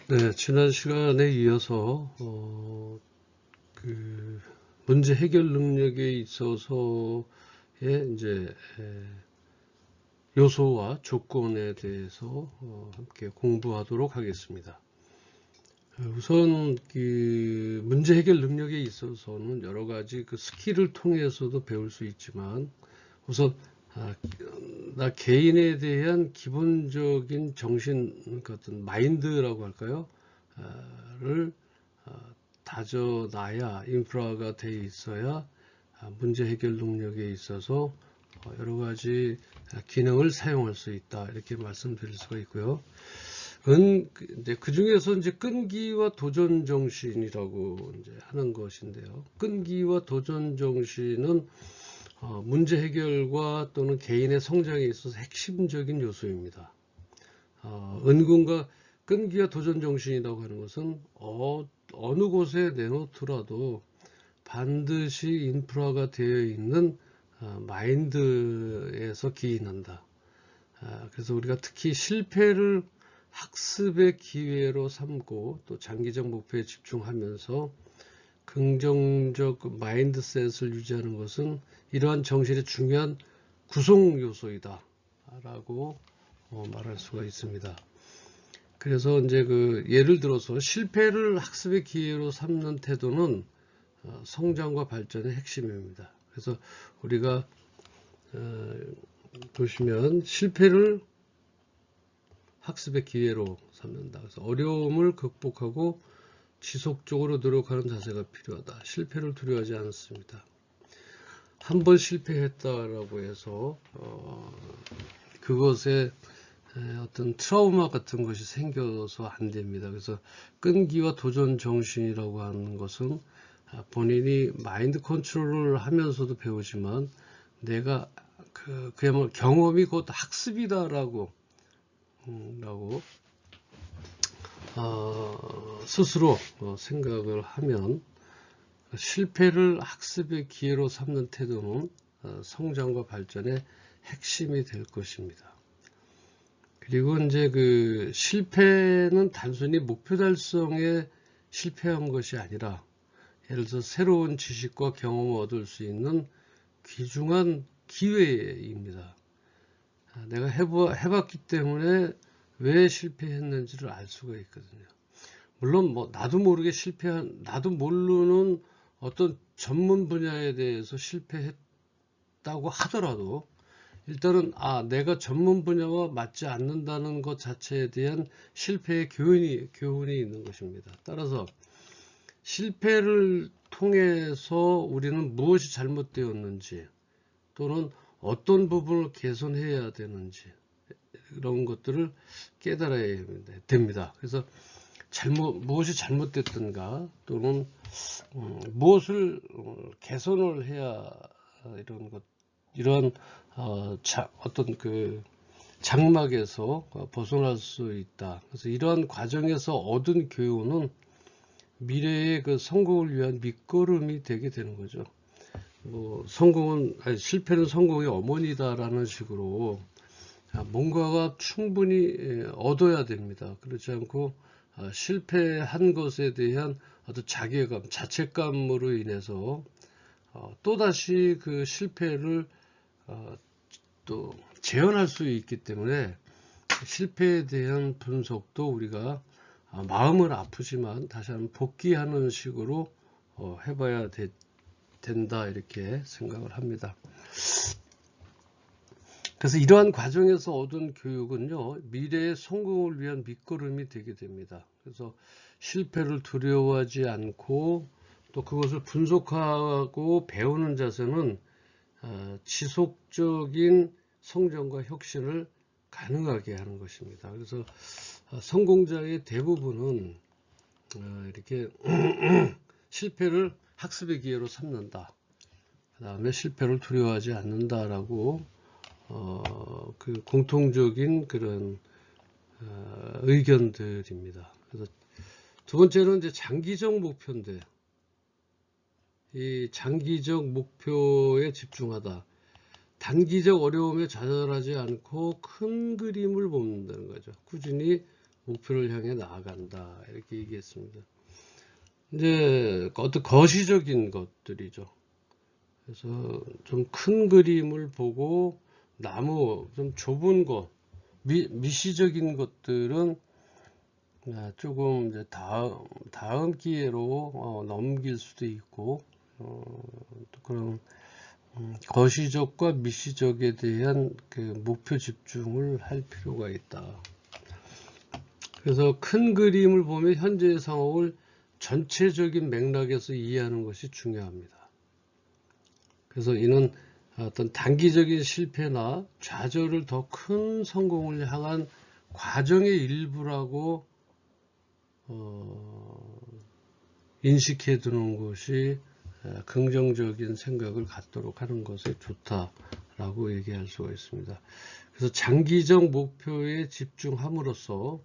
네, 지난 시간에 이어서 문제 해결 능력에 있어서의 이제 요소와 조건에 대해서 함께 공부하도록 하겠습니다. 우선 문제 해결 능력에 있어서는 여러 가지 그 스킬을 통해서도 배울 수 있지만 우선 나 개인에 대한 기본적인 정신 같은 마인드라고 할까요? 를 다져놔야 인프라가 돼 있어야 문제 해결 능력에 있어서 여러 가지 기능을 사용할 수 있다 이렇게 말씀드릴 수가 있고요. 이제 그 중에서 이제 끈기와 도전 정신이라고 이제 하는 것인데요. 끈기와 도전 정신은 문제 해결과 또는 개인의 성장에 있어서 핵심적인 요소입니다. 은근과 끈기와 도전 정신이라고 하는 것은 어느 곳에 내놓더라도 반드시 인프라가 되어 있는 마인드에서 기인한다. 그래서 우리가 특히 실패를 학습의 기회로 삼고 또 장기적 목표에 집중하면서 긍정적 마인드셋을 유지하는 것은 이러한 정신의 중요한 구성 요소이다 라고 말할 수가 있습니다. 그래서 이제 예를 들어서 실패를 학습의 기회로 삼는 태도는 성장과 발전의 핵심입니다. 그래서 우리가 보시면 실패를 학습의 기회로 삼는다. 그래서 어려움을 극복하고 지속적으로 노력하는 자세가 필요하다. 실패를 두려워하지 않습니다. 한 번 실패했다라고 해서 그것에 어떤 트라우마 같은 것이 생겨서 안 됩니다. 그래서 끈기와 도전 정신이라고 하는 것은 본인이 마인드 컨트롤을 하면서도 배우지만 내가 그야말로 경험이 곧 학습이다라고 스스로 생각을 하면 실패를 학습의 기회로 삼는 태도는 성장과 발전의 핵심이 될 것입니다. 그리고 이제 실패는 단순히 목표 달성에 실패한 것이 아니라 예를 들어서 새로운 지식과 경험을 얻을 수 있는 귀중한 기회입니다. 내가 해봤기 때문에 왜 실패했는지를 알 수가 있거든요. 물론 나도 모르게 나도 모르는 어떤 전문 분야에 대해서 실패했다고 하더라도 일단은 내가 전문 분야와 맞지 않는다는 것 자체에 대한 실패의 교훈이 있는 것입니다. 따라서 실패를 통해서 우리는 무엇이 잘못되었는지 또는 어떤 부분을 개선해야 되는지 이런 것들을 깨달아야 됩니다. 그래서 무엇이 잘못됐던가 또는 무엇을 개선을 해야 이러한 어떤 장막에서 벗어날 수 있다. 그래서 이러한 과정에서 얻은 교훈은 미래의 성공을 위한 밑거름이 되게 되는 거죠. 실패는 성공의 어머니다라는 식으로 뭔가가 충분히 얻어야 됩니다. 그렇지 않고 실패한 것에 대한 어떤 자괴감, 자책감으로 인해서 또다시 그 실패를 또 재현할 수 있기 때문에 실패에 대한 분석도 우리가 마음은 아프지만 다시 한번 복귀하는 식으로 해봐야 된다 이렇게 생각을 합니다. 그래서 이러한 과정에서 얻은 교육은요, 미래의 성공을 위한 밑거름이 되게 됩니다. 그래서 실패를 두려워하지 않고 또 그것을 분석하고 배우는 자세는 지속적인 성장과 혁신을 가능하게 하는 것입니다. 그래서 성공자의 대부분은 이렇게 실패를 학습의 기회로 삼는다. 그 다음에 실패를 두려워하지 않는다라고 공통적인 그런 의견들입니다. 그래서 두 번째는 이제 장기적 목표인데, 이 장기적 목표에 집중하다. 단기적 어려움에 좌절하지 않고 큰 그림을 본다는 거죠. 꾸준히 목표를 향해 나아간다. 이렇게 얘기했습니다. 이제 어떤 거시적인 것들이죠. 그래서 좀 큰 그림을 보고 나무 좀 좁은 것, 미시적인 것들은 조금 이제 다음 기회로 넘길 수도 있고, 또 그런 거시적과 미시적에 대한 그 목표 집중을 할 필요가 있다. 그래서 큰 그림을 보면 현재의 상황을 전체적인 맥락에서 이해하는 것이 중요합니다. 그래서 이는 어떤 단기적인 실패나 좌절을 더 큰 성공을 향한 과정의 일부라고 인식해 두는 것이 긍정적인 생각을 갖도록 하는 것이 좋다라고 얘기할 수가 있습니다. 그래서 장기적 목표에 집중함으로써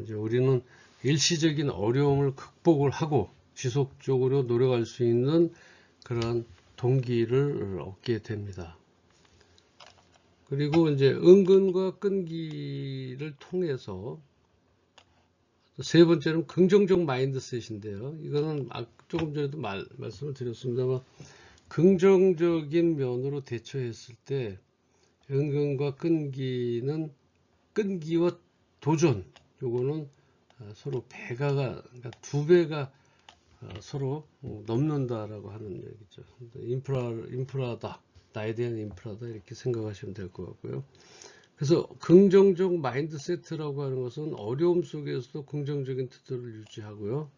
이제 우리는 일시적인 어려움을 극복을 하고 지속적으로 노력할 수 있는 그런 동기를 얻게 됩니다. 그리고 이제 은근과 끈기를 통해서 세 번째는 긍정적 마인드셋인데요. 이거는 조금 전에도 말씀을 드렸습니다만 긍정적인 면으로 대처했을 때 은근과 끈기는 끈기와 도전 요거는 서로 그러니까 두 배가 서로 넘는다라고 하는 얘기죠. 인프라다. 나에 대한 인프라다. 이렇게 생각하시면 될 것 같고요. 그래서 긍정적 마인드세트라고 하는 것은 어려움 속에서도 긍정적인 태도를 유지하고요.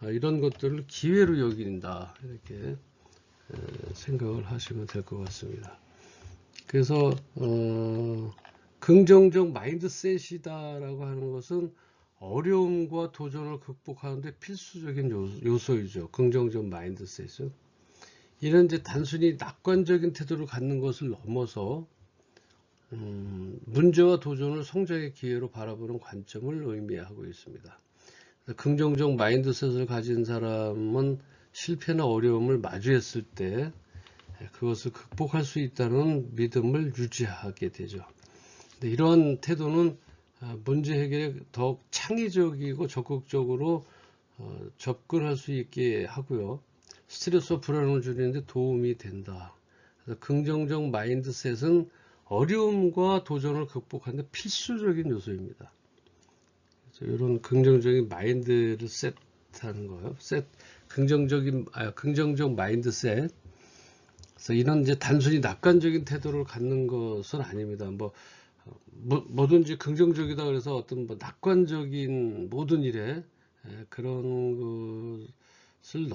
이런 것들을 기회로 여긴다. 이렇게 생각을 하시면 될 것 같습니다. 그래서 긍정적 마인드셋이다라고 하는 것은 어려움과 도전을 극복하는데 필수적인 요소이죠. 긍정적 마인드셋은. 이런 이제 단순히 낙관적인 태도를 갖는 것을 넘어서 문제와 도전을 성장의 기회로 바라보는 관점을 의미하고 있습니다. 긍정적 마인드셋을 가진 사람은 실패나 어려움을 마주했을 때 그것을 극복할 수 있다는 믿음을 유지하게 되죠. 이러한 태도는 문제 해결에 더욱 창의적이고 적극적으로 접근할 수 있게 하고요. 스트레스와 불안을 줄이는데 도움이 된다. 그래서 긍정적 마인드셋은 어려움과 도전을 극복하는 데 필수적인 요소입니다. 그래서 이런 긍정적인 마인드를 셋하는 거예요. 긍정적 마인드셋. 그래서 이런 이제 단순히 낙관적인 태도를 갖는 것은 아닙니다. 뭐든지 긍정적이다 그래서 어떤 낙관적인 모든 일에 그런 것을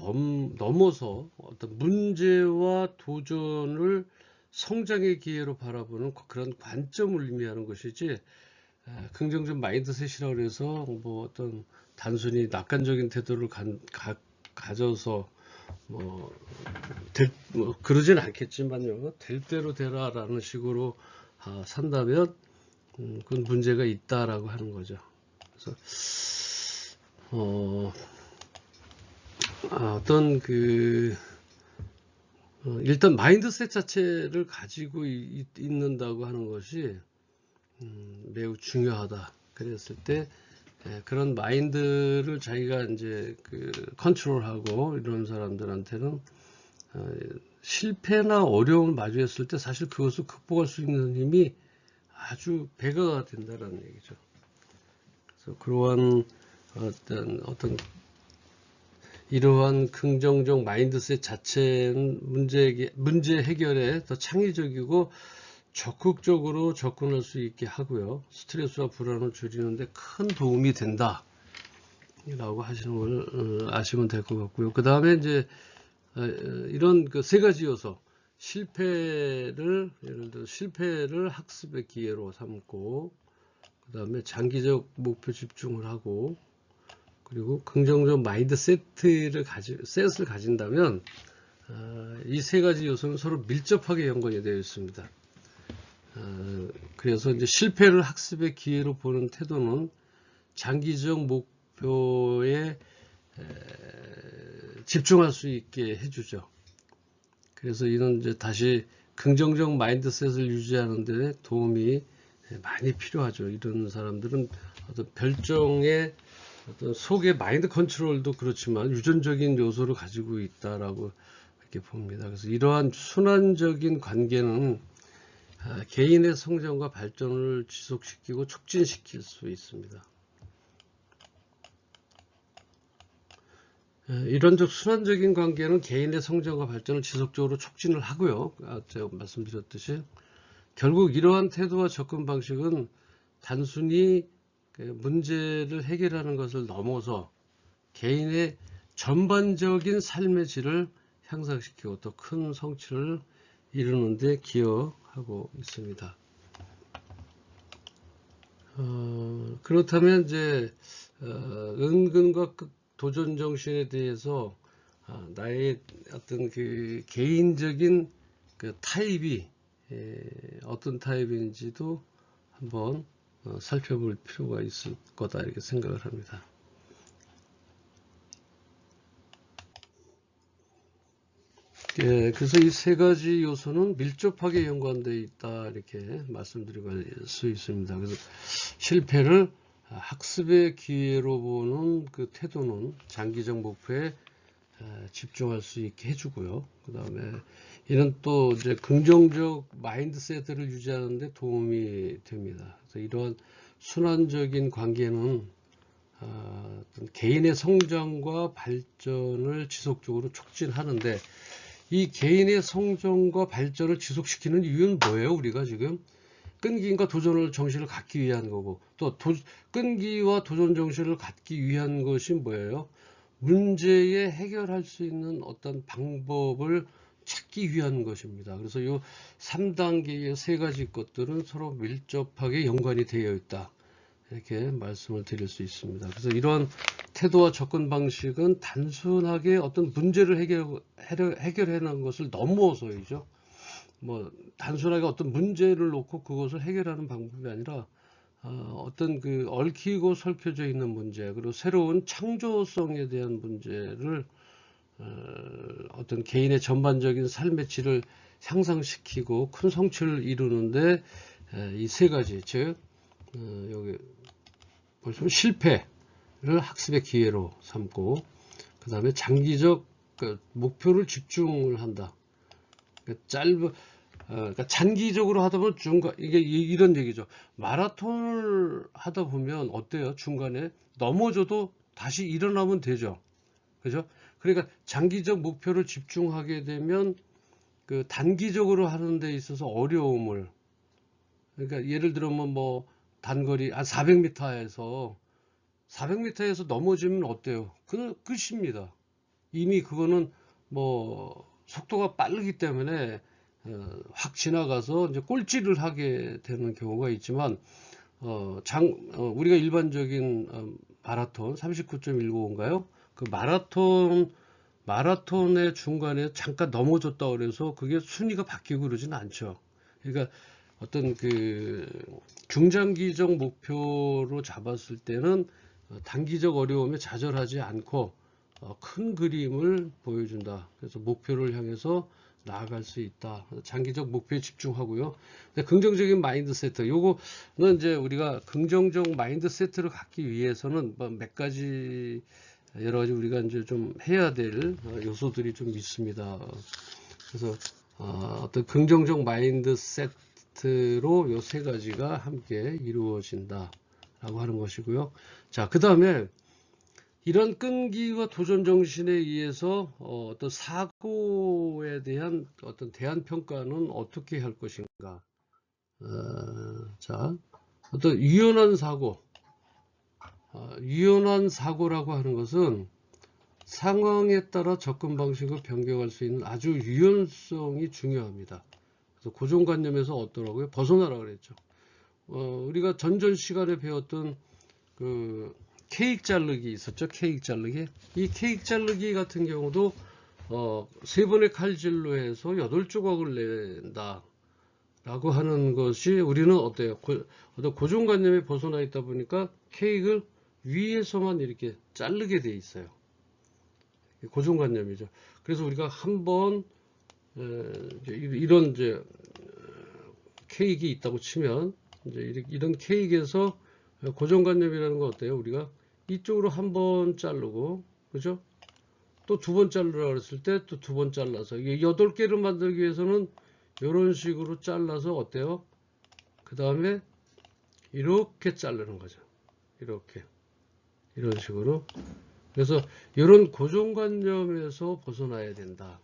넘어서 어떤 문제와 도전을 성장의 기회로 바라보는 그런 관점을 의미하는 것이지, 긍정적 마인드셋이라고 해서 어떤 단순히 낙관적인 태도를 가져서 그러진 않겠지만요. 될 대로 되라라는 식으로 산다면 그건 문제가 있다라고 하는 거죠. 그래서 일단 마인드셋 자체를 가지고 있는다고 하는 것이 매우 중요하다. 그랬을 때 그런 마인드를 자기가 이제 컨트롤하고 이런 사람들한테는 실패나 어려움을 마주했을 때 사실 그것을 극복할 수 있는 힘이 아주 배가 된다라는 얘기죠. 그래서 그러한 이러한 긍정적 마인드셋 자체는 문제 해결에 더 창의적이고 적극적으로 접근할 수 있게 하고요. 스트레스와 불안을 줄이는데 큰 도움이 된다. 라고 하시는 걸 아시면 될 것 같고요. 그 다음에 이제 이런 세 가지 요소. 예를 들어 실패를 학습의 기회로 삼고, 그 다음에 장기적 목표 집중을 하고, 그리고 긍정적 마인드셋을 가진다면 이 세 가지 요소는 서로 밀접하게 연관이 되어 있습니다. 그래서 이제 실패를 학습의 기회로 보는 태도는 장기적 목표에 집중할 수 있게 해주죠. 그래서 이는 이제 다시 긍정적 마인드셋을 유지하는 데 도움이 많이 필요하죠. 이런 사람들은 어떤 별정의 어떤 속의 마인드 컨트롤도 그렇지만 유전적인 요소를 가지고 있다라고 이렇게 봅니다. 그래서 이러한 순환적인 관계는 개인의 성장과 발전을 지속시키고 촉진시킬 수 있습니다. 이런 순환적인 관계는 개인의 성장과 발전을 지속적으로 촉진을 하고요. 제가 말씀드렸듯이 결국 이러한 태도와 접근 방식은 단순히 문제를 해결하는 것을 넘어서 개인의 전반적인 삶의 질을 향상시키고 더 큰 성취를 이루는 데 기여하고 있습니다. 그렇다면 이제 은근과 도전 정신에 대해서 나의 어떤 그 개인적인 그 타입이 어떤 타입인지도 한번 살펴볼 필요가 있을 거다 이렇게 생각을 합니다. 그래서 이 세 가지 요소는 밀접하게 연관되어 있다 이렇게 말씀드릴 수 있습니다. 그래서 실패를 학습의 기회로 보는 그 태도는 장기적 목표에 집중할 수 있게 해주고요. 그 다음에 이는 또 이제 긍정적 마인드셋을 유지하는 데 도움이 됩니다. 그래서 이러한 순환적인 관계는 개인의 성장과 발전을 지속적으로 促진하는데 이 개인의 성장과 발전을 지속시키는 이유는 뭐예요? 우리가 지금 끈기와 도전을 정신을 갖기 위한 거고 또 끈기와 도전 정신을 갖기 위한 것이 뭐예요? 문제에 해결할 수 있는 어떤 방법을 찾기 위한 것입니다. 그래서 이 3단계의 세 가지 것들은 서로 밀접하게 연관이 되어 있다. 이렇게 말씀을 드릴 수 있습니다. 그래서 이러한 태도와 접근 방식은 단순하게 어떤 문제를 해결하는 것을 넘어서이죠. 뭐 단순하게 어떤 문제를 놓고 그것을 해결하는 방법이 아니라 어떤 그 얽히고 설켜져 있는 문제 그리고 새로운 창조성에 대한 문제를 어떤 개인의 전반적인 삶의 질을 향상시키고 큰 성취를 이루는데 이 세 가지 즉 여기 보시면 실패를 학습의 기회로 삼고 그 다음에 장기적 목표를 집중을 한다. 그러니까 장기적으로 하다 보면 이게 이런 얘기죠. 마라톤을 하다 보면 어때요? 중간에 넘어져도 다시 일어나면 되죠. 그죠? 그러니까 장기적 목표를 집중하게 되면 그 단기적으로 하는 데 있어서 어려움을 그러니까 예를 들면 뭐 단거리 한 400m에서 넘어지면 어때요? 그건 끝입니다. 이미 그거는 뭐 속도가 빠르기 때문에 확 지나가서 이제 꼴찌를 하게 되는 경우가 있지만 우리가 일반적인 마라톤 39.195인가요? 그 마라톤의 중간에 잠깐 넘어졌다 그래서 그게 순위가 바뀌고 그러진 않죠. 그러니까 어떤 그 중장기적 목표로 잡았을 때는 단기적 어려움에 좌절하지 않고 큰 그림을 보여준다. 그래서 목표를 향해서 나아갈 수 있다. 장기적 목표에 집중하고요. 긍정적인 마인드 세트. 요거는 이제 우리가 긍정적 마인드 세트를 갖기 위해서는 몇 가지 여러 가지 우리가 이제 좀 해야 될 요소들이 좀 있습니다. 그래서 어떤 긍정적 마인드 세트로 요 세 가지가 함께 이루어진다라고 하는 것이고요. 자, 그 다음에 이런 끈기와 도전 정신에 의해서 어떤 사고에 대한 어떤 대안 평가는 어떻게 할 것인가? 자, 어떤 유연한 사고라고 하는 것은 상황에 따라 접근 방식을 변경할 수 있는 아주 유연성이 중요합니다. 그래서 고정관념에서 어떠라고요? 벗어나라 그랬죠. 우리가 전전 시간에 배웠던 그 케이크 자르기 있었죠. 케이크 자르기. 이 케이크 자르기 같은 경우도 3번의 칼질로 해서 8조각을 낸다 라고 하는 것이 우리는 어때요? 어떤 고정관념에 벗어나 있다 보니까 케이크를 위에서만 이렇게 자르게 돼 있어요. 고정관념이죠. 그래서 우리가 한번 이런 이제 케이크 있다고 치면 이제 이런 케이크에서 고정관념이라는 거 어때요? 우리가 이쪽으로 한 번 자르고, 그죠? 또 두 번 자르라 그랬을 때 또 두 번 잘라서, 이게 8개를 만들기 위해서는 이런 식으로 잘라서 어때요? 그 다음에 이렇게 자르는 거죠. 이렇게. 이런 식으로. 그래서 이런 고정관념에서 벗어나야 된다.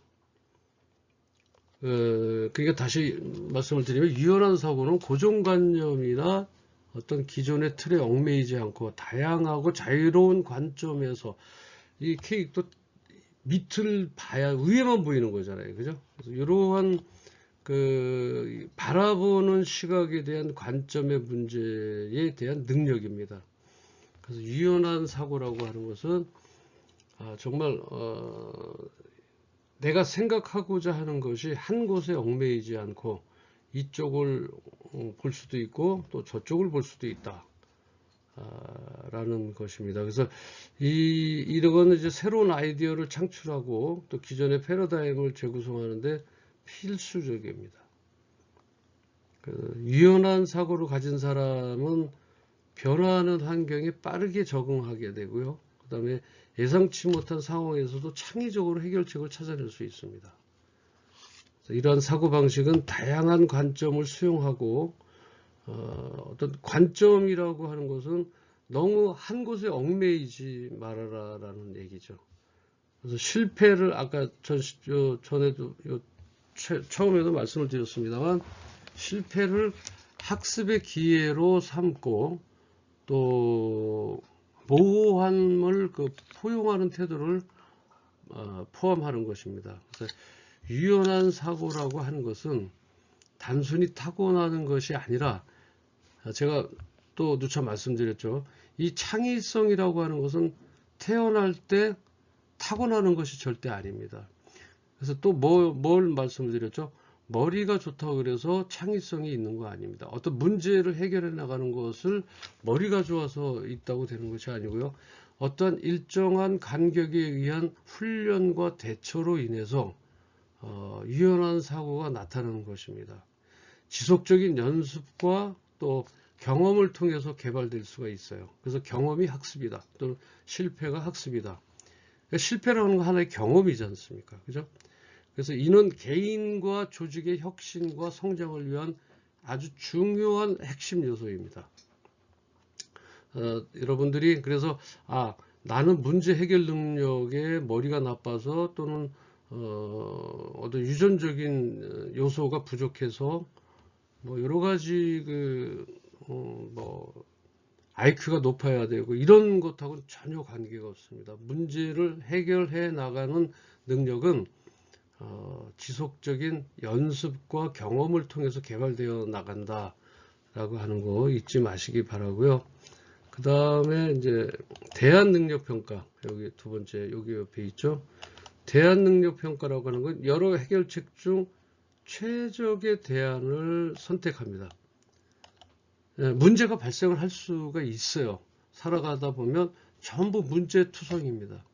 그러니까 다시 말씀을 드리면 유연한 사고는 고정관념이나 어떤 기존의 틀에 얽매이지 않고 다양하고 자유로운 관점에서 이 케이크도 밑을 봐야 위에만 보이는 거잖아요. 그죠? 그래서 이러한 그 바라보는 시각에 대한 관점의 문제에 대한 능력입니다. 그래서 유연한 사고라고 하는 것은 정말 내가 생각하고자 하는 것이 한 곳에 얽매이지 않고 이쪽을 볼 수도 있고 또 저쪽을 볼 수도 있다. 라는 것입니다. 그래서 이런 이제 새로운 아이디어를 창출하고 또 기존의 패러다임을 재구성하는데 필수적입니다. 유연한 사고를 가진 사람은 변화하는 환경에 빠르게 적응하게 되고요. 그 다음에 예상치 못한 상황에서도 창의적으로 해결책을 찾아낼 수 있습니다. 이러한 사고방식은 다양한 관점을 수용하고 어떤 관점이라고 하는 것은 너무 한 곳에 얽매이지 말아라라는 얘기죠. 그래서 실패를 아까 전에도 처음에도 말씀을 드렸습니다만 실패를 학습의 기회로 삼고 또 모호함을 포용하는 태도를 포함하는 것입니다. 그래서 유연한 사고라고 하는 것은 단순히 타고나는 것이 아니라 제가 또 누차 말씀드렸죠. 이 창의성이라고 하는 것은 태어날 때 타고나는 것이 절대 아닙니다. 그래서 또 뭘 말씀을 드렸죠? 머리가 좋다고 그래서 창의성이 있는 거 아닙니다. 어떤 문제를 해결해 나가는 것을 머리가 좋아서 있다고 되는 것이 아니고요. 어떤 일정한 간격에 의한 훈련과 대처로 인해서 유연한 사고가 나타나는 것입니다. 지속적인 연습과 또 경험을 통해서 개발될 수가 있어요. 그래서 경험이 학습이다. 또는 실패가 학습이다. 그러니까 실패라는 건 하나의 경험이지 않습니까? 그죠? 그래서 이는 개인과 조직의 혁신과 성장을 위한 아주 중요한 핵심 요소입니다. 여러분들이 그래서 나는 문제 해결 능력에 머리가 나빠서 또는 어떤 유전적인 요소가 부족해서 뭐 여러 가지 IQ가 높아야 되고 이런 것하고는 전혀 관계가 없습니다. 문제를 해결해 나가는 능력은 지속적인 연습과 경험을 통해서 개발되어 나간다라고 하는 거 잊지 마시기 바라고요. 그 다음에 이제 대안 능력 평가, 여기 두 번째 여기 옆에 있죠. 대안 능력 평가라고 하는 건 여러 해결책 중 최적의 대안을 선택합니다. 문제가 발생을 할 수가 있어요. 살아가다 보면 전부 문제투성입니다.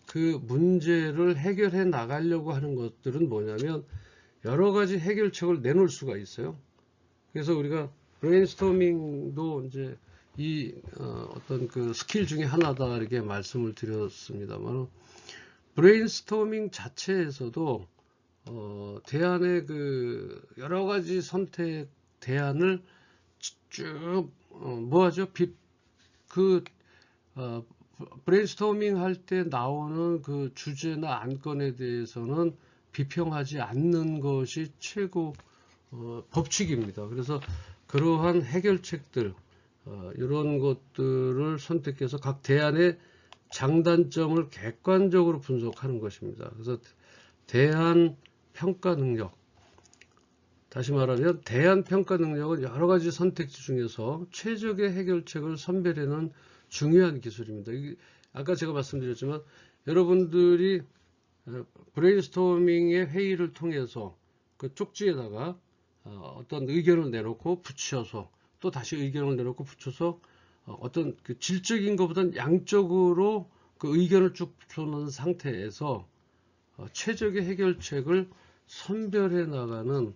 그 문제를 해결해 나가려고 하는 것들은 뭐냐면 여러 가지 해결책을 내놓을 수가 있어요. 그래서 우리가 브레인스토밍도 이제 어떤 그 스킬 중에 하나다 이렇게 말씀을 드렸습니다만 브레인스토밍 자체에서도 대안의 여러 가지 선택 대안을 쭉 뭐하죠? 브레인스토밍 할 때 나오는 그 주제나 안건에 대해서는 비평하지 않는 것이 최고 법칙입니다. 그래서 그러한 해결책들 이런 것들을 선택해서 각 대안의 장단점을 객관적으로 분석하는 것입니다. 그래서 대안 평가 능력, 다시 말하면 대안 평가 능력은 여러 가지 선택지 중에서 최적의 해결책을 선별하는 중요한 기술입니다. 아까 제가 말씀드렸지만 여러분들이 브레인스토밍의 회의를 통해서 그 쪽지에다가 어떤 의견을 내놓고 붙여서 또 다시 의견을 내놓고 붙여서 어떤 그 질적인 것보다는 양적으로 그 의견을 쭉 붙여놓은 상태에서 최적의 해결책을 선별해 나가는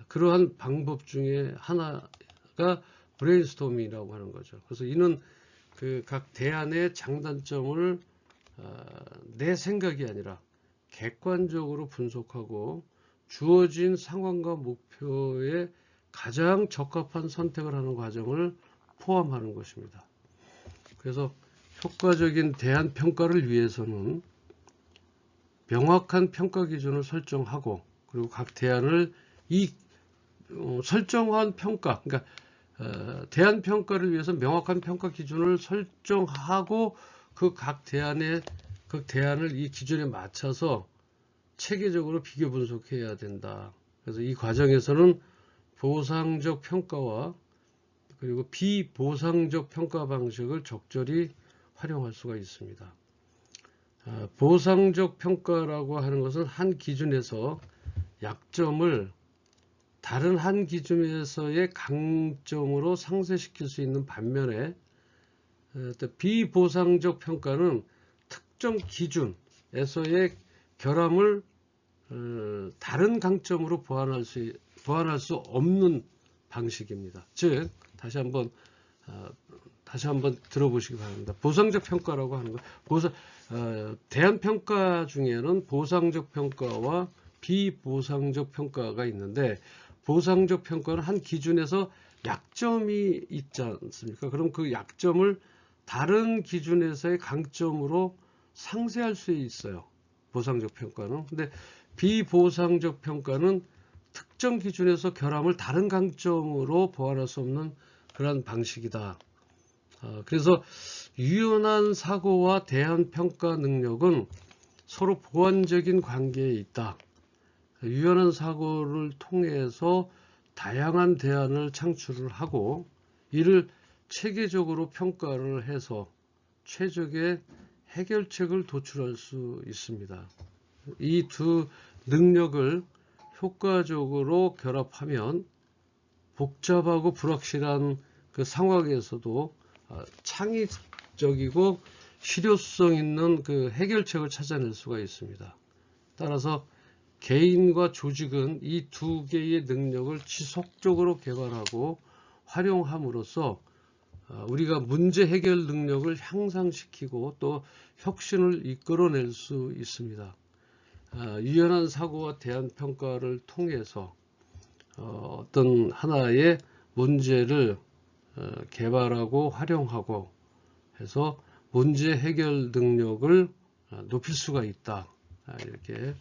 그러한 방법 중에 하나 것가 브레인스토밍이라고 하는 거죠. 그래서 이는 그 각 대안의 장단점을 내 생각이 아니라 객관적으로 분석하고 주어진 상황과 목표에 가장 적합한 선택을 하는 과정을 포함하는 것입니다. 그래서 효과적인 대안 평가를 위해서는 명확한 평가 기준을 설정하고 그리고 각 대안을 설정한 평가, 그러니까 대안 평가를 위해서 명확한 평가 기준을 설정하고 그 각 대안을 이 기준에 맞춰서 체계적으로 비교 분석해야 된다. 그래서 이 과정에서는 보상적 평가와 그리고 비보상적 평가 방식을 적절히 활용할 수가 있습니다. 보상적 평가라고 하는 것은 한 기준에서 약점을 다른 한 기준에서의 강점으로 상쇄시킬 수 있는 반면에 비보상적 평가는 특정 기준에서의 결함을 다른 강점으로 보완할 수 없는 방식입니다. 즉 다시 한번 들어보시기 바랍니다. 보상적 평가라고 하는 것, 대안 평가 중에는 보상적 평가와 비보상적 평가가 있는데 보상적 평가는 한 기준에서 약점이 있지 않습니까? 그럼 그 약점을 다른 기준에서의 강점으로 상쇄할 수 있어요. 보상적 평가는. 근데 비보상적 평가는 특정 기준에서 결함을 다른 강점으로 보완할 수 없는 그런 방식이다. 그래서 유연한 사고와 대안 평가 능력은 서로 보완적인 관계에 있다. 유연한 사고를 통해서 다양한 대안을 창출을 하고 이를 체계적으로 평가를 해서 최적의 해결책을 도출할 수 있습니다. 이 두 능력을 효과적으로 결합하면 복잡하고 불확실한 그 상황에서도 창의적이고 실효성 있는 그 해결책을 찾아낼 수가 있습니다. 따라서 개인과 조직은 이 두 개의 능력을 지속적으로 개발하고 활용함으로써 우리가 문제 해결 능력을 향상시키고 또 혁신을 이끌어낼 수 있습니다. 유연한 사고와 대안 평가를 통해서 어떤 하나의 문제를 개발하고 활용하고 해서 문제 해결 능력을 높일 수가 있다. 이렇게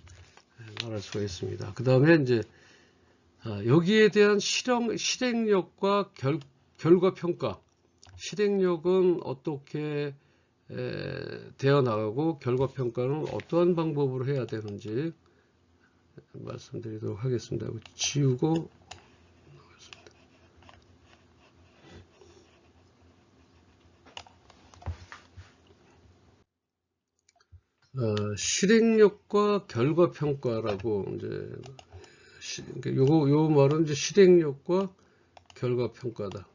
말할 수가 있습니다. 그 다음에 이제 여기에 대한 실행력과 결과 평가. 실행력은 어떻게 되어 나가고 결과 평가는 어떠한 방법으로 해야 되는지 말씀드리도록 하겠습니다. 지우고 실행력과 결과 평가라고 이제 요 말은 이제 실행력과 결과 평가다.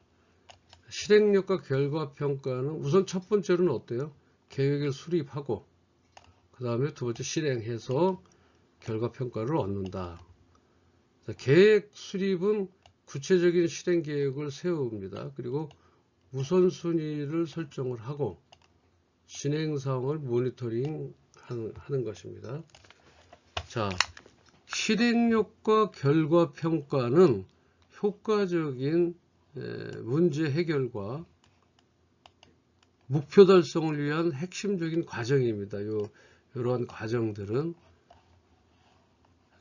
실행력과 결과 평가는 우선 첫 번째로는 어때요? 계획을 수립하고 그 다음에 두 번째 실행해서 결과 평가를 얻는다. 계획 수립은 구체적인 실행 계획을 세웁니다. 그리고 우선순위를 설정을 하고 진행 상황을 모니터링 하는 것입니다. 자, 실행력과 결과 평가는 효과적인 문제 해결과 목표 달성을 위한 핵심적인 과정입니다. 이러한 과정들은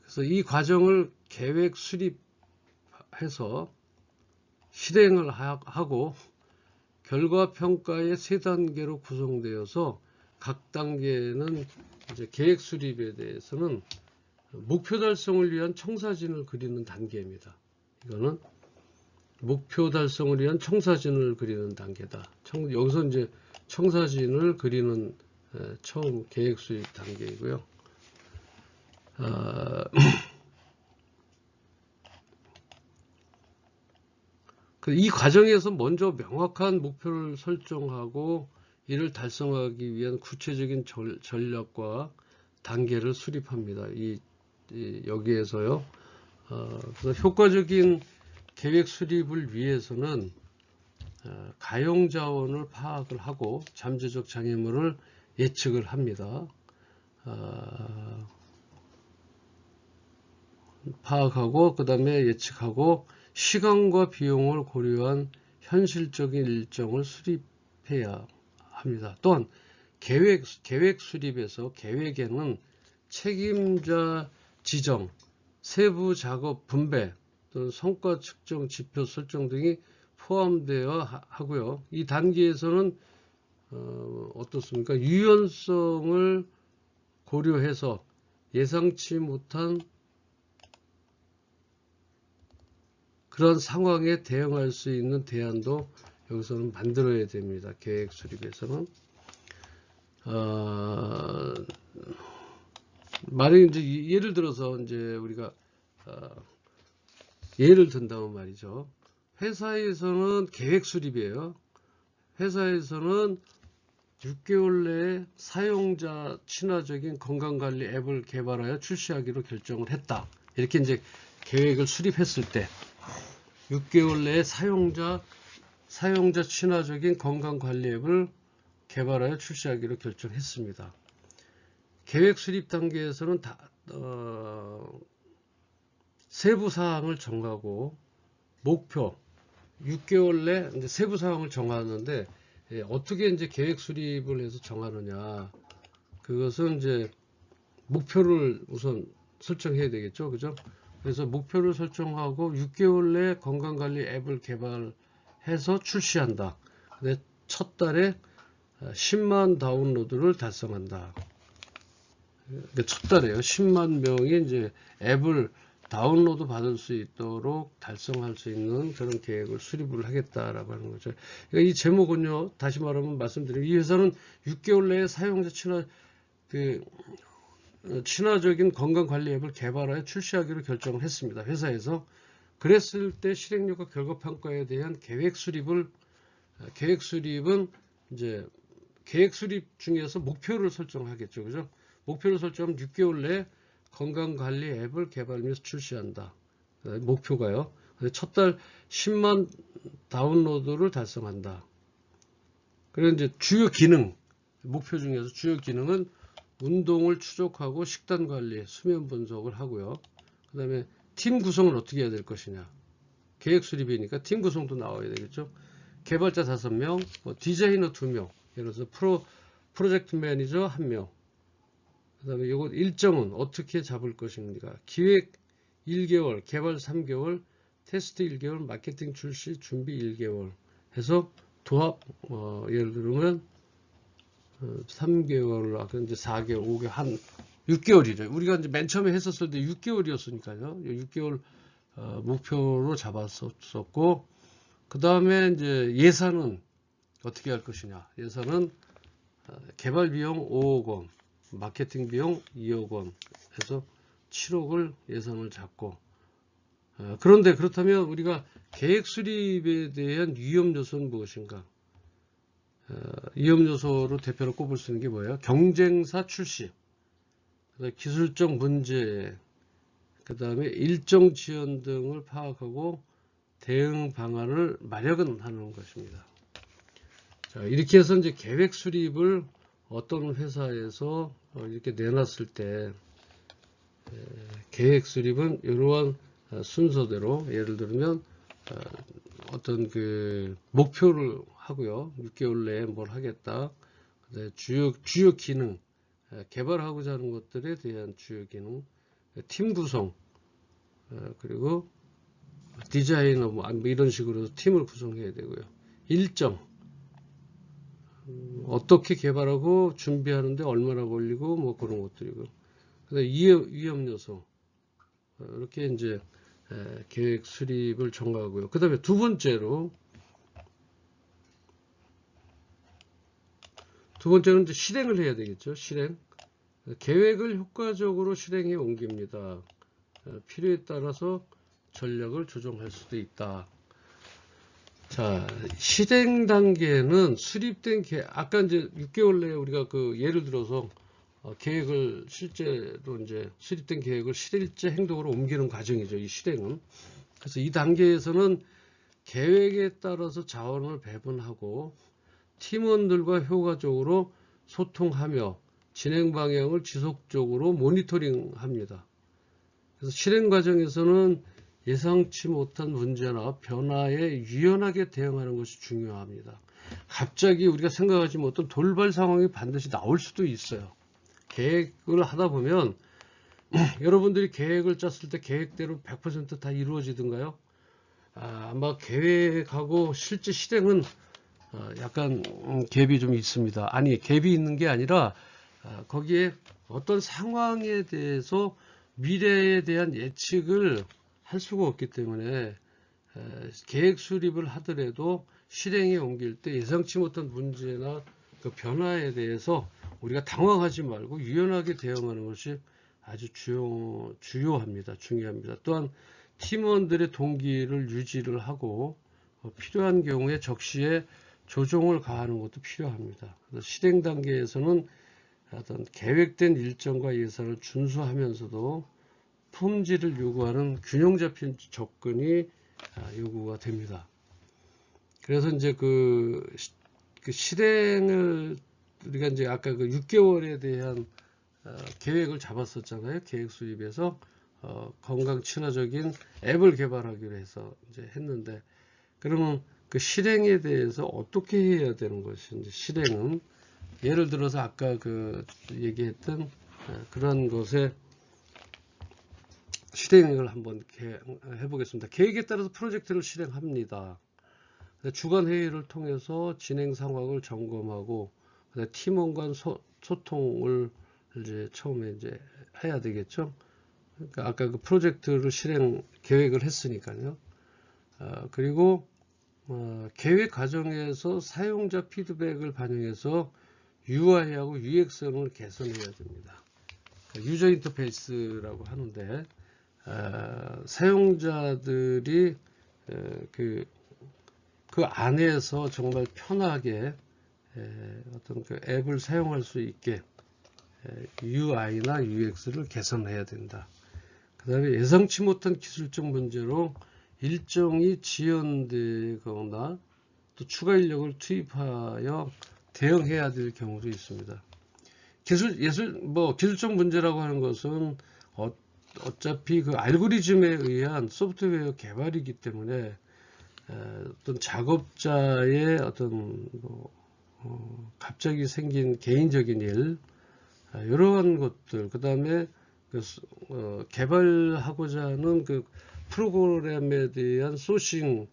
그래서 이 과정을 계획 수립해서 실행을 하고 결과 평가의 세 단계로 구성되어서 각 단계는 이제 계획 수립에 대해서는 목표 달성을 위한 청사진을 그리는 단계입니다. 이거는 목표 달성을 위한 청사진을 그리는 단계다. 여기서 이제 청사진을 그리는 처음 계획 수립 단계이고요. 이 과정에서 먼저 명확한 목표를 설정하고 이를 달성하기 위한 구체적인 전략과 단계를 수립합니다. 여기에서요. 그래서 효과적인 계획 수립을 위해서는 가용 자원을 파악을 하고 잠재적 장애물을 예측을 합니다. 파악하고 그 다음에 예측하고 시간과 비용을 고려한 현실적인 일정을 수립해야 합니다. 또한 계획 수립에서 계획에는 책임자 지정, 세부 작업 분배, 또는 성과 측정, 지표 설정 등이 포함되어 하고요. 이 단계에서는 어떻습니까? 유연성을 고려해서 예상치 못한 그런 상황에 대응할 수 있는 대안도 여기서는 만들어야 됩니다. 계획 수립에서는. 만약에 이제 예를 들어서 이제 우리가 예를 든다면 말이죠. 회사에서는 계획 수립이에요. 회사에서는 6개월 내에 사용자 친화적인 건강관리 앱을 개발하여 출시하기로 결정을 했다. 이렇게 이제 계획을 수립했을 때 6개월 내에 사용자 친화적인 건강관리 앱을 개발하여 출시하기로 결정했습니다. 계획 수립 단계에서는 세부 사항을 정하고 목표 6개월 내 이제 세부 사항을 정하는데 어떻게 이제 계획 수립을 해서 정하느냐, 그것은 이제 목표를 우선 설정해야 되겠죠, 그죠? 그래서 목표를 설정하고 6개월 내 건강관리 앱을 개발해서 출시한다. 근데 첫 달에 10만 다운로드를 달성한다. 그러니까 첫 달에요. 10만 명이 이제 앱을 다운로드 받을 수 있도록 달성할 수 있는 그런 계획을 수립을 하겠다라고 하는 거죠. 그러니까 이 제목은요, 다시 말하면 말씀드리면 이 회사는 6개월 내에 사용자 친화적인 건강관리 앱을 개발하여 출시하기로 결정을 했습니다. 회사에서. 그랬을 때 실행력과 결과평가에 대한 계획 수립은 이제 계획 수립 중에서 목표를 설정하겠죠. 그죠? 목표를 설정하면 6개월 내에 건강관리 앱을 개발하면서 출시한다. 목표가요. 첫 달 10만 다운로드를 달성한다. 그리고 이제 주요 기능, 목표 중에서 주요 기능은 운동을 추적하고 식단 관리, 수면 분석을 하고요. 그 다음에 팀 구성을 어떻게 해야 될 것이냐. 계획 수립이니까 팀 구성도 나와야 되겠죠. 개발자 5명, 디자이너 2명, 예를 들어서 프로젝트 매니저 1명. 그 다음에 이거 일정은 어떻게 잡을 것입니까? 기획 1개월, 개발 3개월, 테스트 1개월, 마케팅 출시, 준비 1개월 해서 도합, 예를 들면 3개월, 아까 이제 4개월, 5개월, 한 6개월이죠. 우리가 이제 맨 처음에 했었을 때 6개월이었으니까요. 6개월 목표로 잡았었고, 그 다음에 이제 예산은 어떻게 할 것이냐. 예산은 개발 비용 5억 원, 마케팅 비용 2억 원 해서 7억을 예산을 잡고, 그런데 그렇다면 우리가 계획 수립에 대한 위험 요소는 무엇인가? 위험 요소로 대표로 꼽을 수 있는 게 뭐예요? 경쟁사 출시, 기술적 문제, 그 다음에 일정 지연 등을 파악하고 대응 방안을 마련하는 것입니다. 자, 이렇게 해서 이제 계획 수립을 어떤 회사에서 이렇게 내놨을 때 계획 수립은 이러한 순서대로, 예를 들면 어떤 그 목표를 하고요. 6개월 내에 뭘 하겠다. 주요 기능, 개발하고자 하는 것들에 대한 주요 기능, 팀 구성, 그리고 디자이너 뭐 이런 식으로 팀을 구성해야 되고요. 일정, 어떻게 개발하고 준비하는데 얼마나 걸리고 뭐 그런 것들이고. 그다음에 위험 요소, 이렇게 이제 계획 수립을 정하고요. 그 다음에 두 번째는 이제 실행을 해야 되겠죠. 실행. 계획을 효과적으로 실행해 옮깁니다. 필요에 따라서 전략을 조정할 수도 있다. 자, 실행 단계는 수립된 아까 이제 6개월 내에 우리가 그 예를 들어서 계획을 실제로 이제 수립된 계획을 실제 행동으로 옮기는 과정이죠. 이 실행은. 그래서 이 단계에서는 계획에 따라서 자원을 배분하고 팀원들과 효과적으로 소통하며 진행 방향을 지속적으로 모니터링합니다. 그래서 실행 과정에서는 예상치 못한 문제나 변화에 유연하게 대응하는 것이 중요합니다. 갑자기 우리가 생각하지 못한 돌발 상황이 반드시 나올 수도 있어요. 계획을 하다 보면 여러분들이 계획을 짰을 때 계획대로 100% 다 이루어지던가요? 아마 계획하고 실제 실행은 약간 갭이 좀 있습니다. 아니, 갭이 있는 게 아니라 거기에 어떤 상황에 대해서 미래에 대한 예측을 할 수가 없기 때문에 계획 수립을 하더라도 실행에 옮길 때 예상치 못한 문제나 그 변화에 대해서 우리가 당황하지 말고 유연하게 대응하는 것이 아주 중요합니다. 또한 팀원들의 동기를 유지를 하고 필요한 경우에 적시에 조정을 가하는 것도 필요합니다. 그래서 실행 단계에서는 어떤 계획된 일정과 예산을 준수하면서도 품질을 요구하는 균형 잡힌 접근이 요구가 됩니다. 그래서 이제 그 실행을 우리가 이제 아까 그 6개월에 대한 계획을 잡았었잖아요. 계획 수립에서 건강 친화적인 앱을 개발하기로 해서 이제 했는데, 그러면 그 실행에 대해서 어떻게 해야 되는 것인지, 실행은 예를 들어서 아까 그 얘기했던 그런 것에 실행을 한번 해보겠습니다. 계획에 따라서 프로젝트를 실행합니다. 주간 회의를 통해서 진행 상황을 점검하고 팀원 간 소통을 이제 처음에 이제 해야 되겠죠. 그러니까 아까 그 프로젝트를 계획을 했으니까요. 그리고 계획 과정에서 사용자 피드백을 반영해서 UI하고 UX를 개선해야 됩니다. 유저 인터페이스라고 하는데 사용자들이 그 안에서 정말 편하게 어떤 그 앱을 사용할 수 있게 UI나 UX를 개선해야 된다. 그 다음에 예상치 못한 기술적 문제로 일정이 지연되거나 또 추가 인력을 투입하여 대응해야 될 경우도 있습니다. 기술적 문제라고 하는 것은 어차피 그 알고리즘에 의한 소프트웨어 개발이기 때문에 어떤 작업자의 어떤 갑자기 생긴 개인적인 일, 이러한 것들, 그 다음에 개발하고자 하는 그 프로그램에 대한 소싱에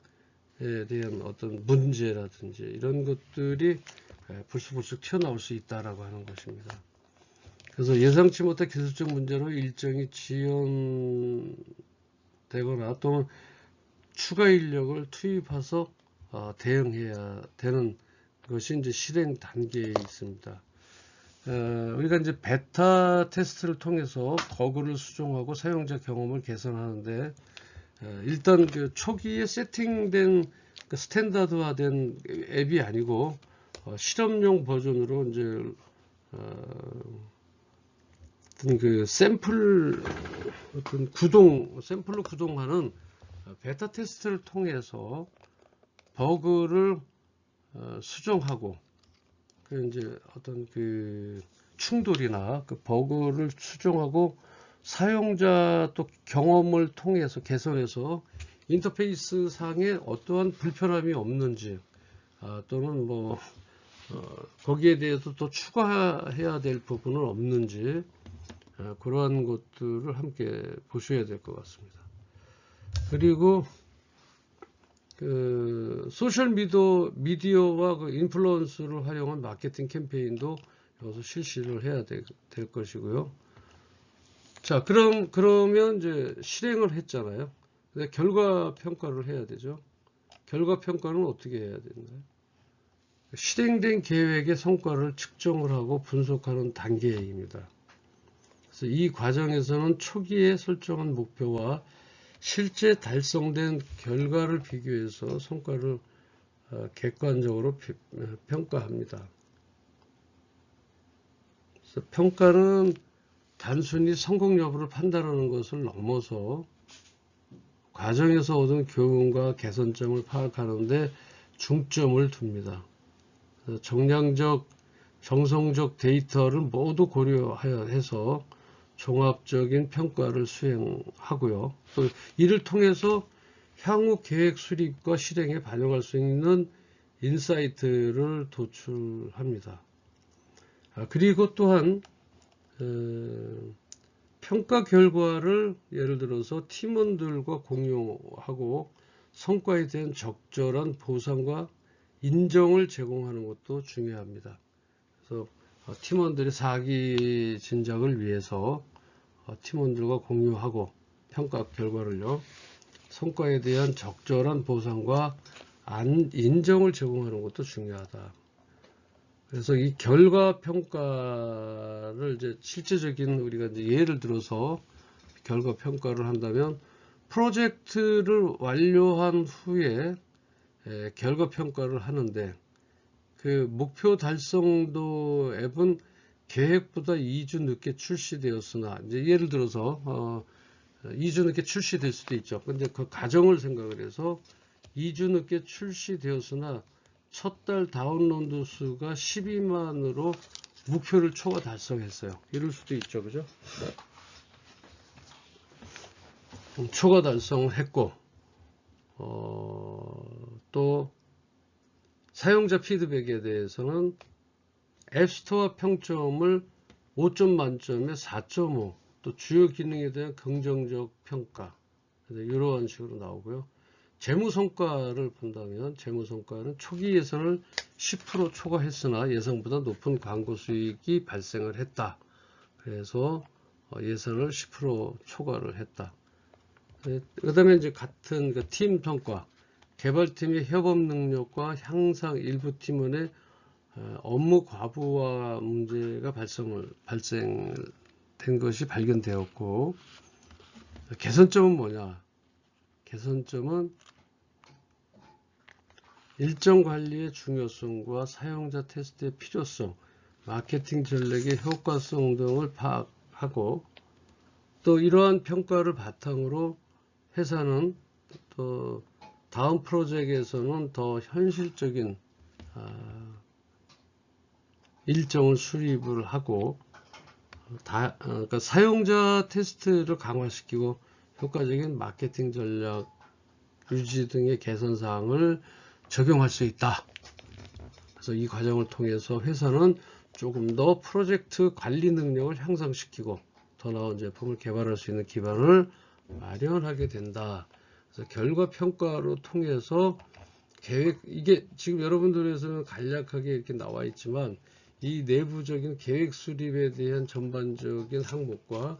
대한 어떤 문제라든지 이런 것들이 불쑥불쑥 튀어나올 수 있다라고 하는 것입니다. 그래서 예상치 못한 기술적 문제로 일정이 지연되거나 또는 추가 인력을 투입해서 대응해야 되는 것이 이제 실행 단계에 있습니다. 우리가 이제 베타 테스트를 통해서 버그를 수정하고 사용자 경험을 개선하는데, 일단 그 초기에 세팅된 그 스탠다드화된 앱이 아니고 실험용 버전으로 이제 어떤 그 샘플로 구동하는 베타 테스트를 통해서 버그를 수정하고 그 이제 어떤 그 충돌이나 그 버그를 수정하고 사용자 또 경험을 통해서 개선해서 인터페이스 상에 어떠한 불편함이 없는지 또는 거기에 대해서 또 추가해야 될 부분은 없는지 그러한 것들을 함께 보셔야 될 것 같습니다. 그리고 그 소셜 미디어와 그 인플루언서를 활용한 마케팅 캠페인도 여기서 실시를 해야 될 것이고요. 자, 그러면 이제 실행을 했잖아요. 근데 결과 평가를 해야 되죠. 결과 평가는 어떻게 해야 되나요? 실행된 계획의 성과를 측정을 하고 분석하는 단계입니다. 그래서 이 과정에서는 초기에 설정한 목표와 실제 달성된 결과를 비교해서 성과를 객관적으로 평가합니다. 그래서 평가는 단순히 성공 여부를 판단하는 것을 넘어서 과정에서 얻은 교훈과 개선점을 파악하는데 중점을 둡니다. 정량적, 정성적 데이터를 모두 고려해서 종합적인 평가를 수행하고요. 또 이를 통해서 향후 계획 수립과 실행에 반영할 수 있는 인사이트를 도출합니다. 그리고 또한 평가 결과를 예를 들어서 팀원들과 공유하고 성과에 대한 적절한 보상과 인정을 제공하는 것도 중요합니다. 그래서 팀원들의 사기 진작을 위해서 팀원들과 공유하고 평가 결과를요, 성과에 대한 적절한 보상과 인정을 제공하는 것도 중요하다. 그래서 이 결과 평가를 이제 실제적인 우리가 이제 예를 들어서 결과 평가를 한다면 프로젝트를 완료한 후에 결과 평가를 하는데 그 목표 달성도 앱은 계획보다 2주 늦게 출시되었으나 이제 예를 들어서 2주 늦게 출시될 수도 있죠. 근데 그 과정을 생각을 해서 2주 늦게 출시되었으나 첫 달 다운로드 수가 12만으로 목표를 초과 달성했어요. 이럴 수도 있죠. 그죠? 초과 달성했고, 또 사용자 피드백에 대해서는 앱스토어 평점을 5점 만점에 4.5, 또 주요 기능에 대한 긍정적 평가, 이러한 식으로 나오고요. 재무 성과를 본다면 재무 성과는 초기 예산을 10% 초과했으나 예상보다 높은 광고 수익이 발생을 했다. 그래서 예산을 10% 초과를 했다. 그 다음에 이제 같은 그 팀 성과, 개발팀의 협업 능력과 향상 일부 팀원의 업무 과부하 문제가 발생된 것이 발견되었고, 개선점은 뭐냐? 개선점은 일정 관리의 중요성과 사용자 테스트의 필요성, 마케팅 전략의 효과성 등을 파악하고, 또 이러한 평가를 바탕으로 회사는 또 다음 프로젝트에서는 더 현실적인 일정을 수립을 하고 그러니까 사용자 테스트를 강화시키고 효과적인 마케팅 전략 유지 등의 개선 사항을 적용할 수 있다. 그래서 이 과정을 통해서 회사는 조금 더 프로젝트 관리 능력을 향상시키고 더 나은 제품을 개발할 수 있는 기반을 마련하게 된다. 그래서 결과 평가로 통해서 계획, 이게 지금 여러분들에서는 간략하게 이렇게 나와 있지만 이 내부적인 계획 수립에 대한 전반적인 항목과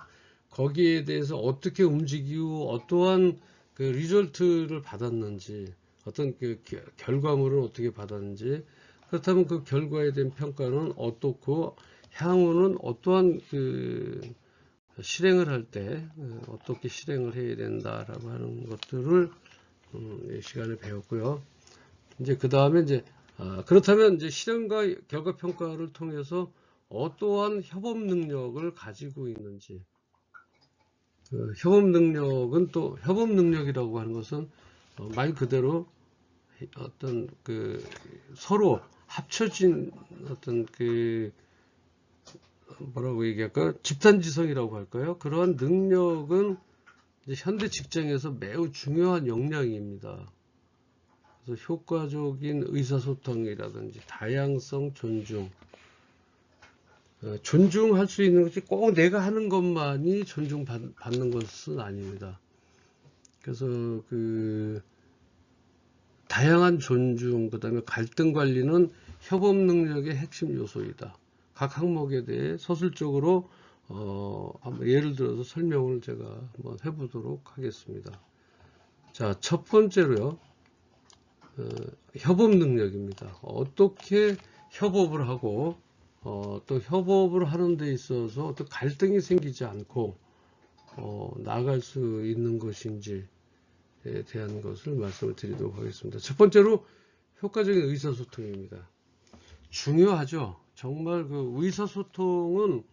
거기에 대해서 어떻게 움직이고 어떠한 그 리졸트를 받았는지, 어떤 그 결과물을 어떻게 받았는지, 그렇다면 그 결과에 대한 평가는 어떻고 향후는 어떠한 그 실행을 할 때 어떻게 실행을 해야 된다라고 하는 것들을 이 시간에 배웠고요. 이제 그 다음에 이제 그렇다면 이제 실행과 결과 평가를 통해서 어떠한 협업 능력을 가지고 있는지, 그 협업 능력은 또 협업 능력이라고 하는 것은 말 그대로 어떤 그 서로 합쳐진 어떤 그 뭐라고 얘기할까요? 집단지성이라고 할까요? 그러한 능력은 이제 현대 직장에서 매우 중요한 역량입니다. 그래서 효과적인 의사소통이라든지 다양성 존중, 존중할 수 있는 것이 꼭 내가 하는 것만이 존중받는 것은 아닙니다. 그래서 그 다양한 존중, 그 다음에 갈등 관리는 협업 능력의 핵심 요소이다. 각 항목에 대해 서술적으로 한번 예를 들어서 설명을 제가 한번 해보도록 하겠습니다. 자, 첫 번째로요, 협업 능력입니다. 어떻게 협업을 하고 또 협업을 하는 데 있어서 또 갈등이 생기지 않고 나아갈 수 있는 것인지에 대한 것을 말씀을 드리도록 하겠습니다. 첫 번째로 효과적인 의사소통입니다. 중요하죠. 정말 그 의사소통은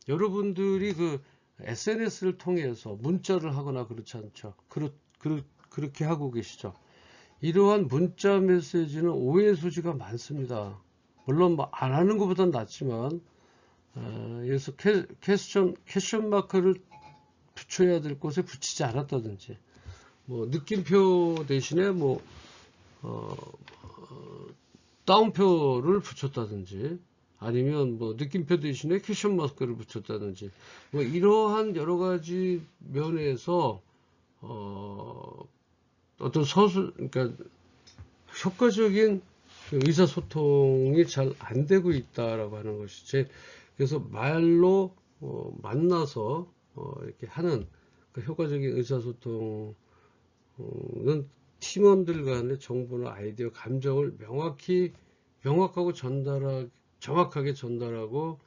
여러분들이 그 SNS를 통해서 문자를 하거나 그렇지 않죠. 그렇게 하고 계시죠. 이러한 문자 메시지는 오해 소지가 많습니다. 물론 뭐 안 하는 것보단 낫지만, 여기서 퀘스천 마크를 붙여야 될 곳에 붙이지 않았다든지, 뭐 느낌표 대신에 뭐 다운표를 붙였다든지, 아니면 뭐 느낌표 대신에 퀘스천 마크를 붙였다든지, 뭐 이러한 여러 가지 면에서 어떤 그러니까 효과적인 의사소통이 잘 안 되고 있다라고 하는 것이지. 그래서 말로 만나서 이렇게 하는 그 효과적인 의사소통은 팀원들 간의 정보나 아이디어, 감정을 명확하고 정확하게 전달하고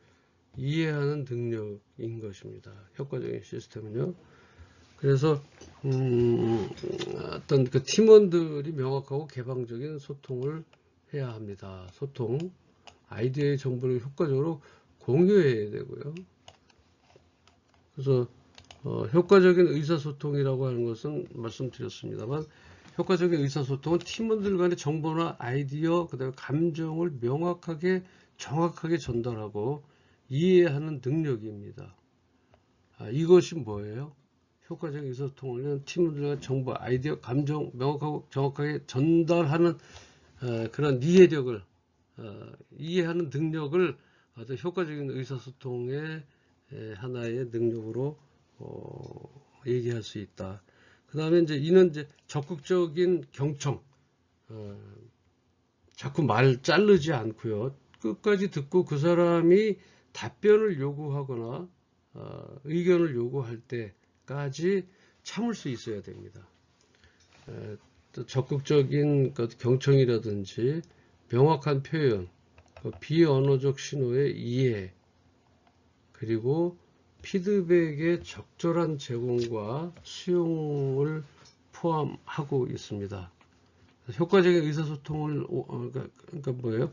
이해하는 능력인 것입니다. 효과적인 시스템은요. 그래서 어떤 그 팀원들이 명확하고 개방적인 소통을 해야 합니다. 소통, 아이디어의 정보를 효과적으로 공유해야 되고요. 그래서 효과적인 의사소통이라고 하는 것은 말씀드렸습니다만, 효과적인 의사소통은 팀원들 간의 정보나 아이디어, 그다음에 감정을 명확하게 정확하게 전달하고 이해하는 능력입니다. 이것이 뭐예요? 효과적인 의사소통은 팀원들 간의 정보, 아이디어, 감정 명확하고 정확하게 전달하는 그런 이해력을 이해하는 능력을 아주 효과적인 의사소통의 하나의 능력으로 얘기할 수 있다. 그 다음에 이는 적극적인 경청, 자꾸 말 자르지 않고요. 끝까지 듣고 그 사람이 답변을 요구하거나 의견을 요구할 때까지 참을 수 있어야 됩니다. 또 적극적인 경청이라든지 명확한 표현, 비언어적 신호의 이해, 그리고 피드백의 적절한 제공과 수용을 포함하고 있습니다. 효과적인 의사소통을 그러니까 뭐예요?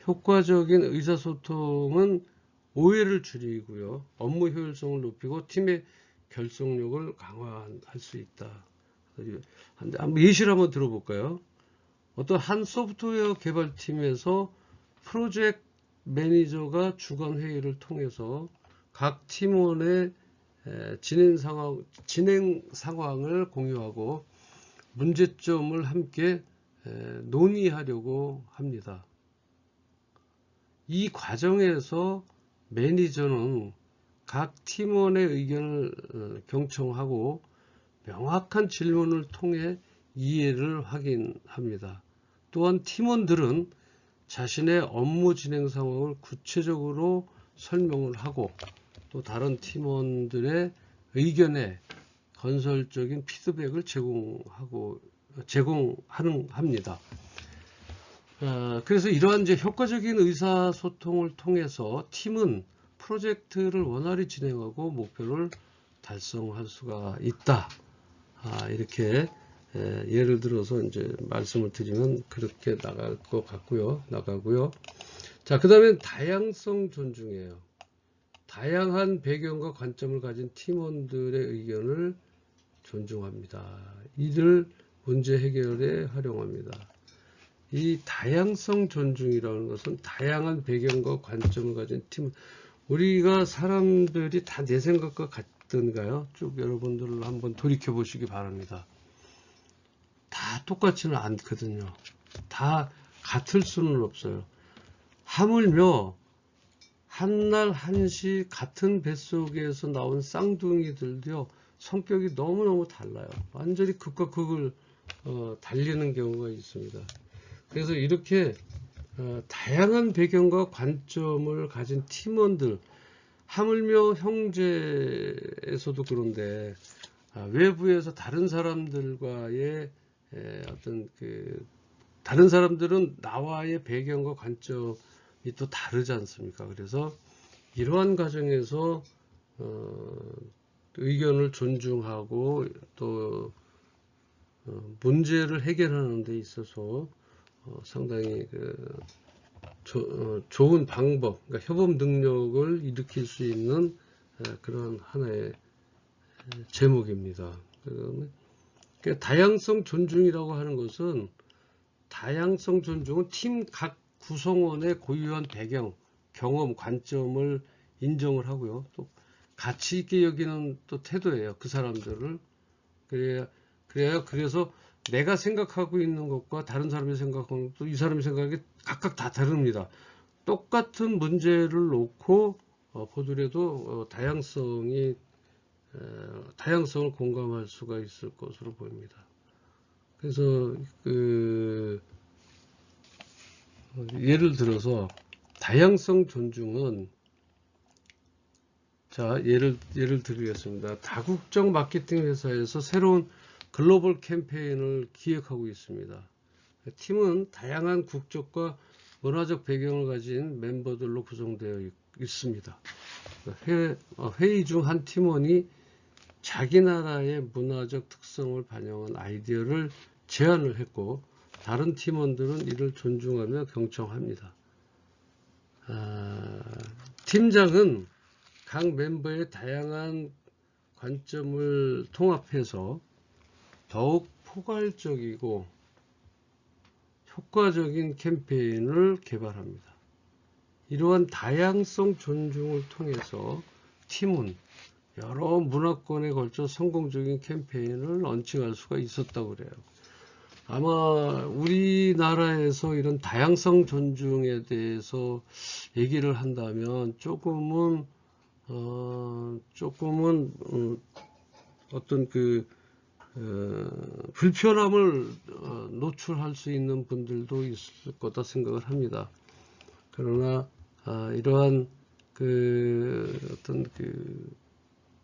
효과적인 의사소통은 오해를 줄이고요, 업무 효율성을 높이고 팀의 결속력을 강화할 수 있다. 한번 예시를 한번 들어볼까요? 어떤 한 소프트웨어 개발팀에서 프로젝트 매니저가 주간 회의를 통해서 각 팀원의 진행 상황을 공유하고 문제점을 함께 논의하려고 합니다. 이 과정에서 매니저는 각 팀원의 의견을 경청하고 명확한 질문을 통해 이해를 확인합니다. 또한 팀원들은 자신의 업무 진행 상황을 구체적으로 설명을 하고 또 다른 팀원들의 의견에 건설적인 피드백을 제공합니다. 그래서 이러한 효과적인 의사소통을 통해서 팀은 프로젝트를 원활히 진행하고 목표를 달성할 수가 있다. 이렇게 예를 들어서 말씀을 드리면 그렇게 나가고요. 자, 그 다음에 다양성 존중이에요. 다양한 배경과 관점을 가진 팀원들의 의견을 존중합니다. 이를 문제 해결에 활용합니다. 이 다양성 존중이라는 것은 다양한 배경과 관점을 가진 팀, 우리가 사람들이 다 내 생각과 같던가요? 쭉 여러분들 한번 돌이켜 보시기 바랍니다. 다 똑같지는 않거든요. 다 같을 수는 없어요. 하물며 한날 한시 같은 뱃속에서 나온 쌍둥이들도요, 성격이 너무너무 달라요. 완전히 극과 극을 달리는 경우가 있습니다. 그래서 이렇게 다양한 배경과 관점을 가진 팀원들, 하물며 형제에서도 그런데 외부에서 다른 사람들과의 어떤 다른 사람들은 나와의 배경과 관점이 또 다르지 않습니까? 그래서 이러한 과정에서 의견을 존중하고 또 문제를 해결하는 데 있어서 상당히 좋은 방법, 그러니까 협업 능력을 일으킬 수 있는 그런 하나의 제목입니다. 그다음에 다양성 존중이라고 하는 것은 다양성 존중은 팀 각 구성원의 고유한 배경, 경험, 관점을 인정을 하고요. 또 가치 있게 여기는 또 태도예요. 그 사람들을. 그래서 내가 생각하고 있는 것과 다른 사람이 생각하는 것도 이 사람의 생각이 각각 다 다릅니다. 똑같은 문제를 놓고 보더라도 다양성을 공감할 수가 있을 것으로 보입니다. 그래서 예를 들어서 다양성 존중은 자 예를 드리겠습니다. 다국적 마케팅 회사에서 새로운 글로벌 캠페인을 기획하고 있습니다. 팀은 다양한 국적과 문화적 배경을 가진 멤버들로 구성되어 있습니다. 회의 중 한 팀원이 자기 나라의 문화적 특성을 반영한 아이디어를 제안을 했고 다른 팀원들은 이를 존중하며 경청합니다. 팀장은 각 멤버의 다양한 관점을 통합해서 더욱 포괄적이고 효과적인 캠페인을 개발합니다. 이러한 다양성 존중을 통해서 팀은 여러 문화권에 걸쳐 성공적인 캠페인을 런칭할 수가 있었다고 그래요. 아마 우리나라에서 이런 다양성 존중에 대해서 얘기를 한다면 조금은 어떤 불편함을 노출할 수 있는 분들도 있을 거다 생각을 합니다. 그러나 이러한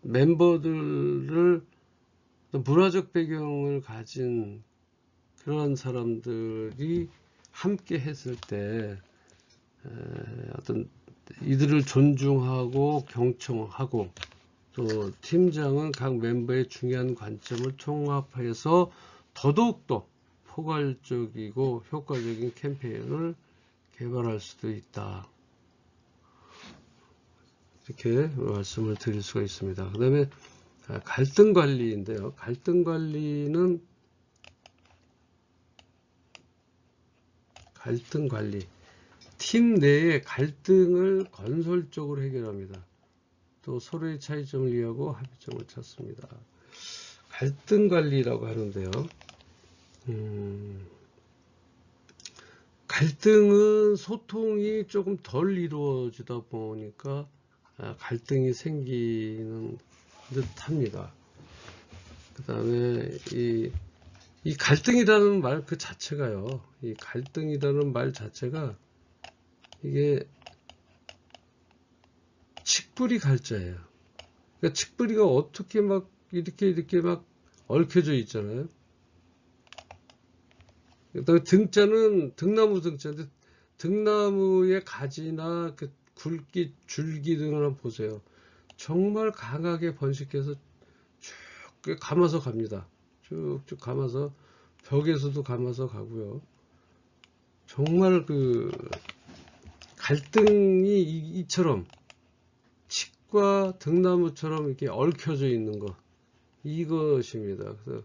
멤버들을 문화적 배경을 가진 그런 사람들이 함께 했을 때 이들을 존중하고 경청하고 또 팀장은 각 멤버의 중요한 관점을 통합해서 더더욱더 포괄적이고 효과적인 캠페인을 개발할 수도 있다. 이렇게 말씀을 드릴 수가 있습니다. 그 다음에 갈등 관리인데요. 갈등 관리는 팀 내의 갈등을 건설적으로 해결합니다. 또 서로의 차이점을 이해하고 합의점을 찾습니다. 갈등 관리라고 하는데요. 갈등은 소통이 조금 덜 이루어지다 보니까 갈등이 생기는 듯 합니다. 그 다음에 이 갈등이라는 말 그 자체가요. 이 갈등이라는 말 자체가 이게 칡뿌리 갈자예요. 그러니까 칡뿌리가 어떻게 막 이렇게 막 얽혀져 있잖아요. 그다음에 등자는 등나무 등자인데 등나무의 가지나 그 굵기, 줄기 등을 한번 보세요. 정말 강하게 번식해서 쭉 감아서 갑니다. 쭉쭉 감아서 벽에서도 감아서 가고요. 정말 갈등이 이처럼 칡과 등나무처럼 이렇게 얽혀져 있는 것 이것입니다. 그래서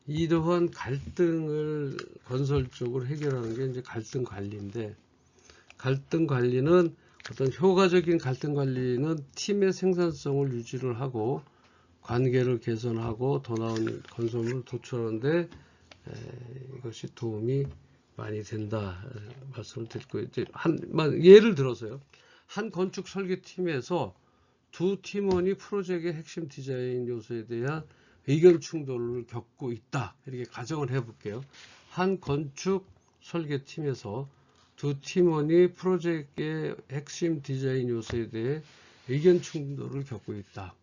이러한 갈등을 건설적으로 해결하는 게 이제 갈등 관리인데 갈등 관리는 어떤 효과적인 갈등 관리는 팀의 생산성을 유지를 하고 관계를 개선하고 더 나은 건설을 도출하는데 이것이 도움이 많이 된다 말씀을 드리고 이제 예를 들어서요. 한 건축 설계팀에서 두 팀원이 프로젝트의 핵심 디자인 요소에 대한 의견 충돌을 겪고 있다. 이렇게 가정을 해볼게요. 한 건축 설계팀에서 두 팀원이 프로젝트의 핵심 디자인 요소에 대해 의견 충돌을 겪고 있다.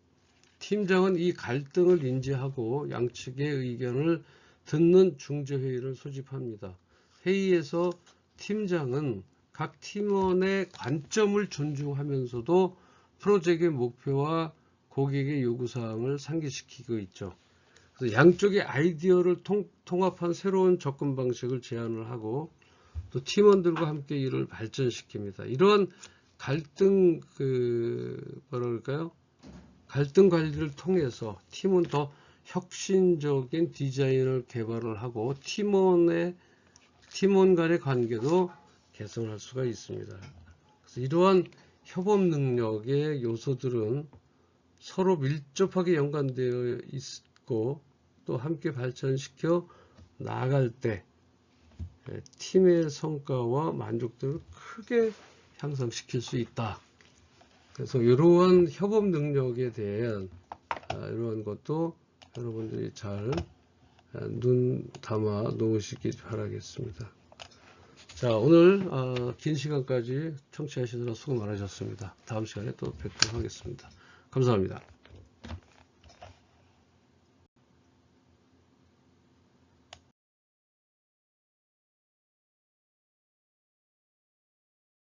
팀장은 이 갈등을 인지하고 양측의 의견을 듣는 중재회의를 소집합니다. 회의에서 팀장은 각 팀원의 관점을 존중하면서도 프로젝트의 목표와 고객의 요구사항을 상기시키고 있죠. 그래서 양쪽의 아이디어를 통합한 새로운 접근 방식을 제안을 하고 또 팀원들과 함께 이를 발전시킵니다. 이러한 갈등 갈등 관리를 통해서 팀은 더 혁신적인 디자인을 개발을 하고 팀원 간의 관계도 개선할 수가 있습니다. 그래서 이러한 협업 능력의 요소들은 서로 밀접하게 연관되어 있고 또 함께 발전시켜 나아갈 때 팀의 성과와 만족도를 크게 향상시킬 수 있다. 그래서 이러한 협업 능력에 대한 이러한 것도 여러분들이 잘 눈 담아 놓으시기 바라겠습니다. 자, 오늘 긴 시간까지 청취하시느라 수고 많으셨습니다. 다음 시간에 또 뵙도록 하겠습니다. 감사합니다.